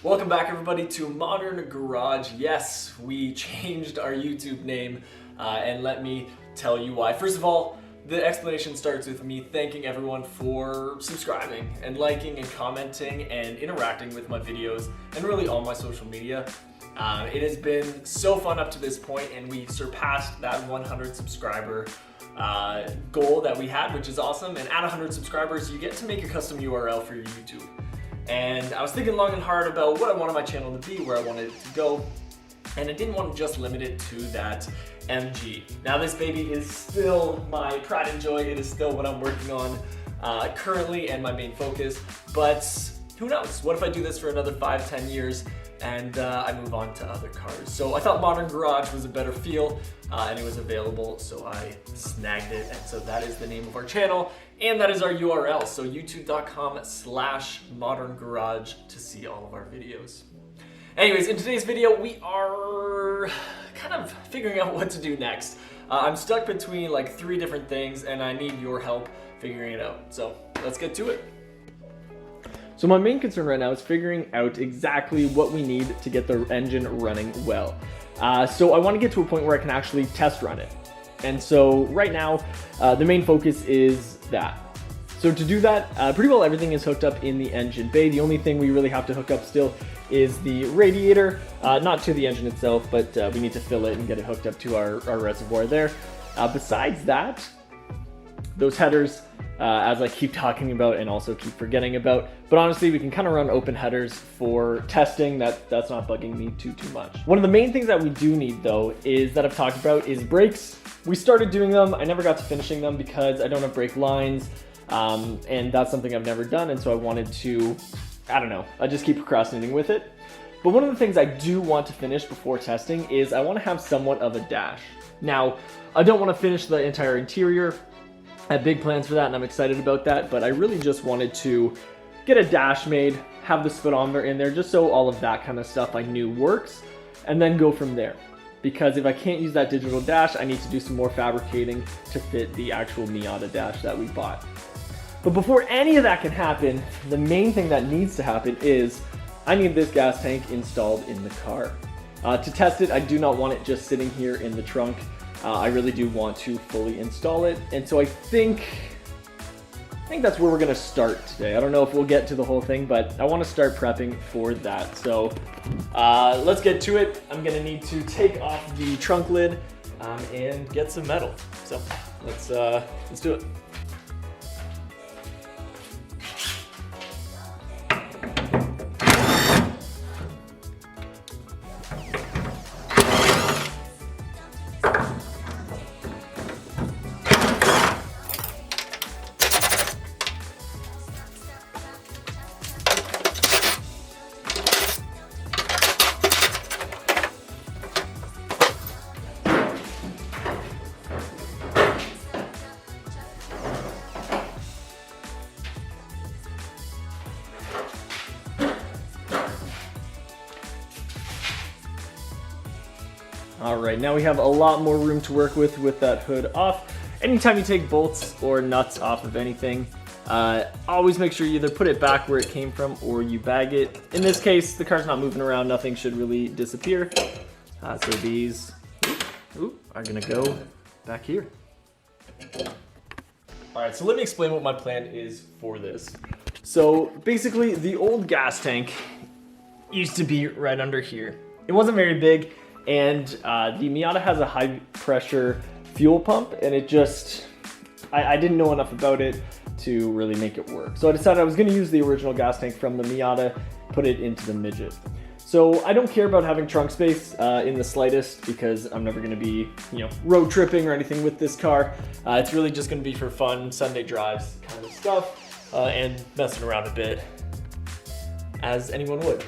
Welcome back everybody to Modern Garage. Yes, we changed our YouTube name and let me tell you why. First of all, the explanation starts with me thanking everyone for subscribing and liking and commenting and interacting with my videos and really all my social media. It has been so fun up to this point, and we surpassed that 100 subscriber goal that we had, which is awesome. And at 100 subscribers, you get to make a custom URL for your YouTube. And I was thinking long and hard about what I wanted my channel to be, where I wanted it to go, and I didn't want to just limit it to that MG. Now this baby is still my pride and joy. It is still what I'm working on currently and my main focus, but who knows? What if I do this for another 5-10 years and I move on to other cars? So I thought Modern Garage was a better feel and it was available, so I snagged it. And so that is the name of our channel, and that is our URL. So youtube.com/Modern Garage to see all of our videos. Anyways, in today's video, we are kind of figuring out what to do next. I'm stuck between like 3 different things, and I need your help figuring it out. So let's get to it. So my main concern right now is figuring out exactly what we need to get the engine running well. So I want to get to a point where I can actually test run it. And so right now, the main focus is that. So to do that, pretty well everything is hooked up in the engine bay. The only thing we really have to hook up still is the radiator, not to the engine itself, but we need to fill it and get it hooked up to our reservoir there. Besides that, those headers, as I keep talking about and also keep forgetting about, but honestly we can kind of run open headers for testing. That's not bugging me too much. One of the main things that we do need though is that I've talked about is brakes. We started doing them. I never got to finishing them because I don't have brake lines, and that's something I've never done, and so I wanted to, I don't know, I just keep procrastinating with it. But one of the things I do want to finish before testing is I want to have somewhat of a dash. Now, I don't want to finish the entire interior. I have big plans for that and I'm excited about that, but I really just wanted to get a dash made, have the speedometer in there, just so all of that kind of stuff I knew works, and then go from there. Because if I can't use that digital dash, I need to do some more fabricating to fit the actual Miata dash that we bought. But before any of that can happen, the main thing that needs to happen is I need this gas tank installed in the car. To test it, I do not want it just sitting here in the trunk. I really do want to fully install it, and so I think that's where we're gonna start today. I don't know if we'll get to the whole thing, but I want to start prepping for that. So let's get to it. I'm gonna need to take off the trunk lid and get some metal. So let's do it. Alright, now we have a lot more room to work with that hood off. Anytime you take bolts or nuts off of anything, always make sure you either put it back where it came from or you bag it. In this case, the car's not moving around, nothing should really disappear. So these are gonna go back here. Alright, so let me explain what my plan is for this. So basically, the old gas tank used to be right under here. It wasn't very big, and the Miata has a high pressure fuel pump, and it just, I didn't know enough about it to really make it work. So I decided I was gonna use the original gas tank from the Miata, put it into the Midget. So I don't care about having trunk space in the slightest, because I'm never gonna be, road tripping or anything with this car. It's really just gonna be for fun, Sunday drives kind of stuff, and messing around a bit, as anyone would.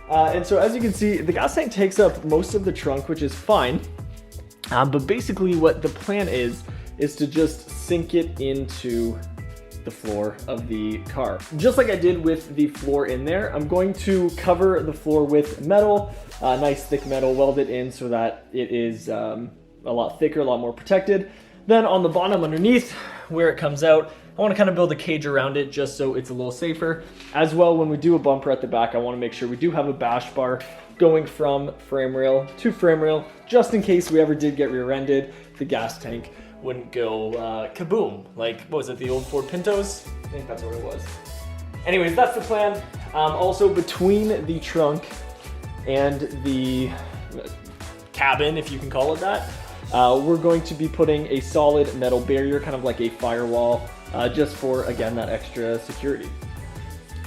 And so as you can see, the gas tank takes up most of the trunk, which is fine. But basically what the plan is to just sink it into the floor of the car. Just like I did with the floor in there, I'm going to cover the floor with metal, nice thick metal, weld it in so that it is a lot thicker, a lot more protected. Then on the bottom underneath, where it comes out, I want to kind of build a cage around it just so it's a little safer. As well, when we do a bumper at the back, I want to make sure we do have a bash bar going from frame rail to frame rail, just in case we ever did get rear-ended, the gas tank wouldn't go kaboom. Like, what was it, the old Ford Pintos? I think that's what it was. Anyways, that's the plan. Also, between the trunk and the cabin, if you can call it that, we're going to be putting a solid metal barrier, kind of like a firewall, just for, again, that extra security.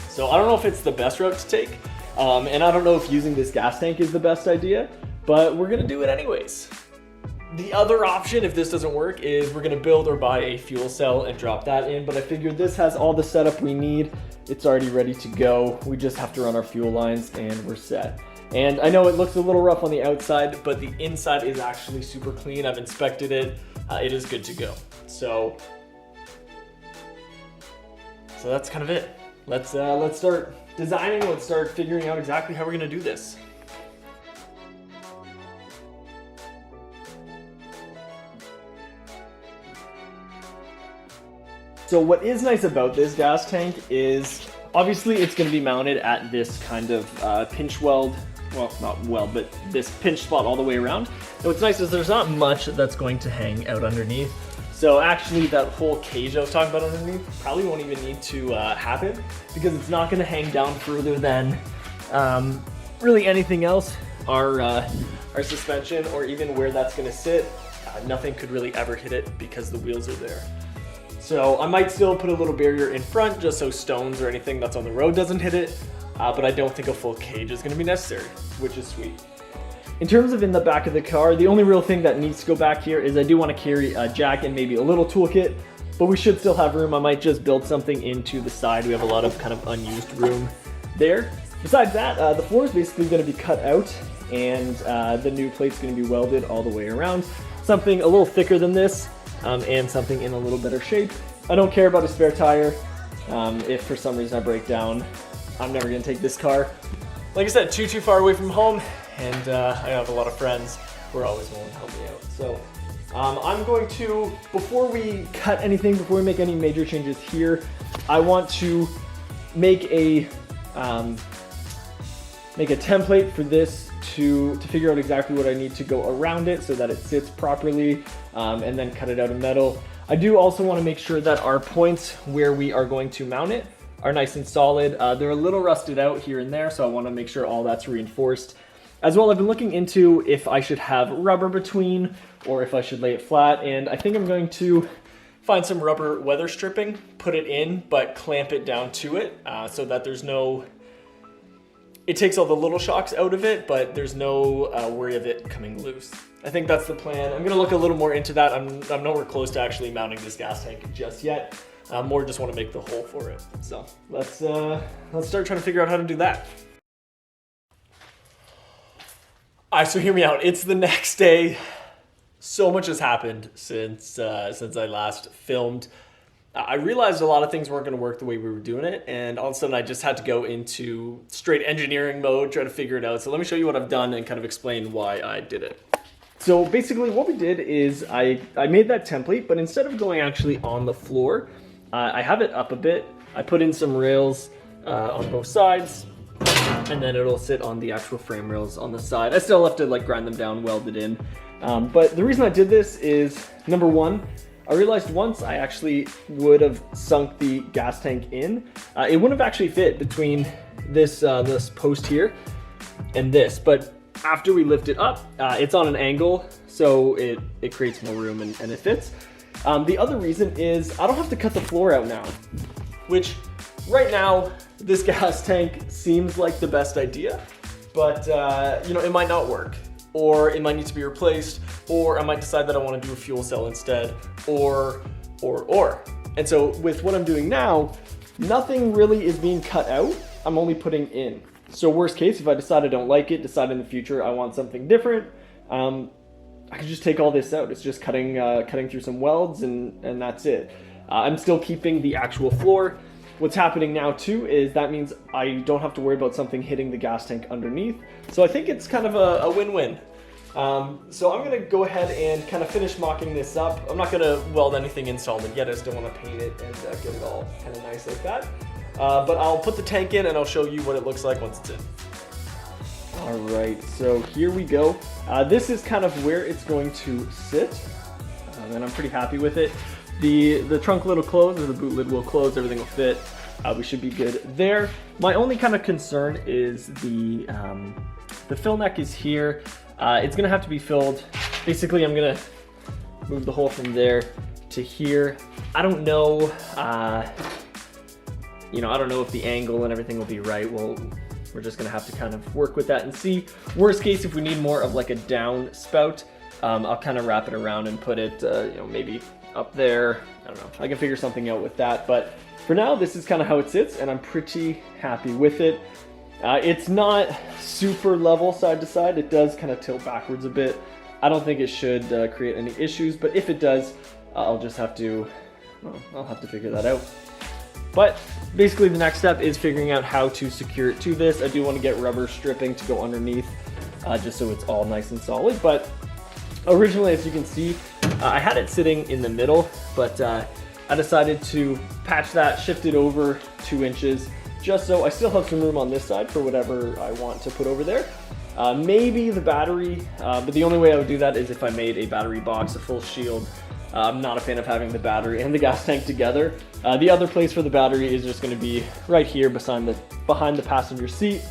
So I don't know if it's the best route to take, and I don't know if using this gas tank is the best idea, but we're gonna do it anyways. The other option, if this doesn't work, is we're gonna build or buy a fuel cell and drop that in, but I figured this has all the setup we need. It's already ready to go. We just have to run our fuel lines and we're set. And I know it looks a little rough on the outside, but the inside is actually super clean. I've inspected it. It is good to go. So that's kind of it. Let's start designing. Let's start figuring out exactly how we're gonna do this. So what is nice about this gas tank is obviously it's going to be mounted at this kind of pinch weld, well, not weld, but this pinch spot all the way around. And what's nice is there's not much that's going to hang out underneath. So actually that whole cage I was talking about underneath probably won't even need to happen, because it's not going to hang down further than really anything else. Our suspension, or even where that's going to sit, nothing could really ever hit it because the wheels are there. So I might still put a little barrier in front just so stones or anything that's on the road doesn't hit it, but I don't think a full cage is going to be necessary, which is sweet. In terms of in the back of the car, the only real thing that needs to go back here is I do want to carry a jack and maybe a little toolkit, but we should still have room. I might just build something into the side. We have a lot of kind of unused room there. Besides that, the floor is basically going to be cut out, and the new plate's going to be welded all the way around. Something a little thicker than this, and something in a little better shape. I don't care about a spare tire. If for some reason I break down, I'm never gonna take this car. Like I said, too far away from home, and I have a lot of friends who are always willing to help me out. So I'm going to, before we cut anything, before we make any major changes here, I want to make a template for this to figure out exactly what I need to go around it so that it sits properly, and then cut it out of metal. I do also want to make sure that our points where we are going to mount it are nice and solid. They're a little rusted out here and there, so I want to make sure all that's reinforced. As well, I've been looking into if I should have rubber between or if I should lay it flat, and I think I'm going to find some rubber weather stripping, put it in, but clamp it down to it so that there's no... It takes all the little shocks out of it, but there's no worry of it coming loose. I think that's the plan. I'm gonna look a little more into that. I'm nowhere close to actually mounting this gas tank just yet. More just wanna make the hole for it. So let's start trying to figure out how to do that. All right, so hear me out. It's the next day. So much has happened since I last filmed. I realized a lot of things weren't going to work the way we were doing it, and all of a sudden I just had to go into straight engineering mode, try to figure it out. So let me show you what I've done and kind of explain why I did it. So basically what we did is I made that template, but instead of going actually on the floor, I have it up a bit. I put in some rails on both sides, and then it'll sit on the actual frame rails on the side. I still have to like grind them down, weld it in. But the reason I did this is, number one, I realized once I actually would have sunk the gas tank in, it wouldn't have actually fit between this post here and this. But after we lift it up, it's on an angle, so it creates more room and it fits. The other reason is I don't have to cut the floor out now, which right now this gas tank seems like the best idea, but you know, it might not work, or it might need to be replaced, or I might decide that I want to do a fuel cell instead, or. And so with what I'm doing now, nothing really is being cut out. I'm only putting in. So worst case, if I decide I don't like it, decide in the future I want something different, I can just take all this out. It's just cutting through some welds and that's it. I'm still keeping the actual floor. What's happening now too is that means I don't have to worry about something hitting the gas tank underneath. So I think it's kind of a win-win. So I'm gonna go ahead and kind of finish mocking this up. I'm not gonna weld anything in solid yet. I just don't want to paint it and get it all kind of nice like that. But I'll put the tank in and I'll show you what it looks like once it's in. All right, so here we go. This is kind of where it's going to sit, and I'm pretty happy with it. The trunk lid will close, or the boot lid will close, everything will fit. We should be good there. My only kind of concern is the fill neck is here. It's gonna have to be filled. Basically, I'm gonna move the hole from there to here. I don't know, I don't know if the angle and everything will be right. Well, we're just gonna have to kind of work with that and see. Worst case, if we need more of like a down spout, I'll kind of wrap it around and put it, maybe up there. I don't know, I can figure something out with that. But for now, this is kind of how it sits, and I'm pretty happy with it. It's not super level side to side. It does kind of tilt backwards a bit. I don't think it should create any issues, but if it does, I'll just have to, I'll have to figure that out. But basically the next step is figuring out how to secure it to this. I do want to get rubber stripping to go underneath, just so it's all nice and solid. But originally, as you can see, I had it sitting in the middle, but I decided to patch that, shift it over 2 inches, just so I still have some room on this side for whatever I want to put over there. Maybe the battery, but the only way I would do that is if I made a battery box, a full shield. I'm not a fan of having the battery and the gas tank together. The other place for the battery is just going to be right here behind the passenger seat.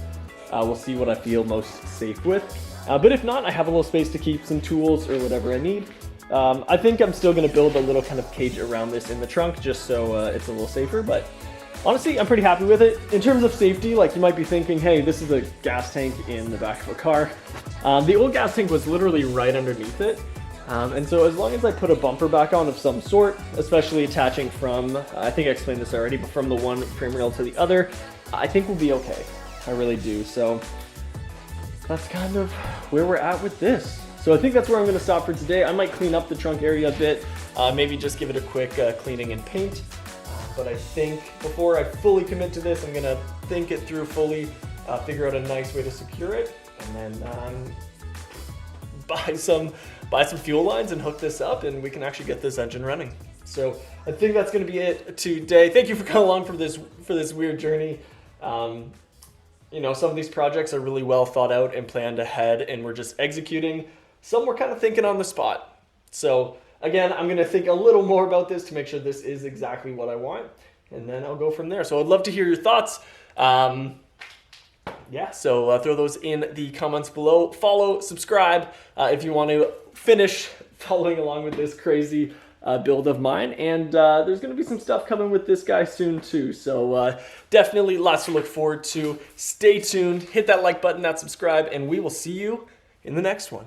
We'll see what I feel most safe with. But if not, I have a little space to keep some tools or whatever I need. I think I'm still going to build a little kind of cage around this in the trunk just so it's a little safer. But honestly, I'm pretty happy with it. In terms of safety, like you might be thinking, hey, this is a gas tank in the back of a car. The old gas tank was literally right underneath it. And so as long as I put a bumper back on of some sort, especially attaching from, I think I explained this already, but from the one frame rail to the other, I think we'll be okay. I really do. So that's kind of where we're at with this. So I think that's where I'm going to stop for today. I might clean up the trunk area a bit, maybe just give it a quick cleaning and paint. But I think before I fully commit to this, I'm going to think it through fully, figure out a nice way to secure it, and then buy some fuel lines and hook this up, and we can actually get this engine running. So I think that's going to be it today. Thank you for coming along for this weird journey. Some of these projects are really well thought out and planned ahead, and we're just executing. Some we're kind of thinking on the spot. So again, I'm going to think a little more about this to make sure this is exactly what I want, and then I'll go from there. So I'd love to hear your thoughts. So throw those in the comments below. Follow, subscribe if you want to finish following along with this crazy build of mine. And there's going to be some stuff coming with this guy soon too. So definitely lots to look forward to. Stay tuned, hit that like button, that subscribe, and we will see you in the next one.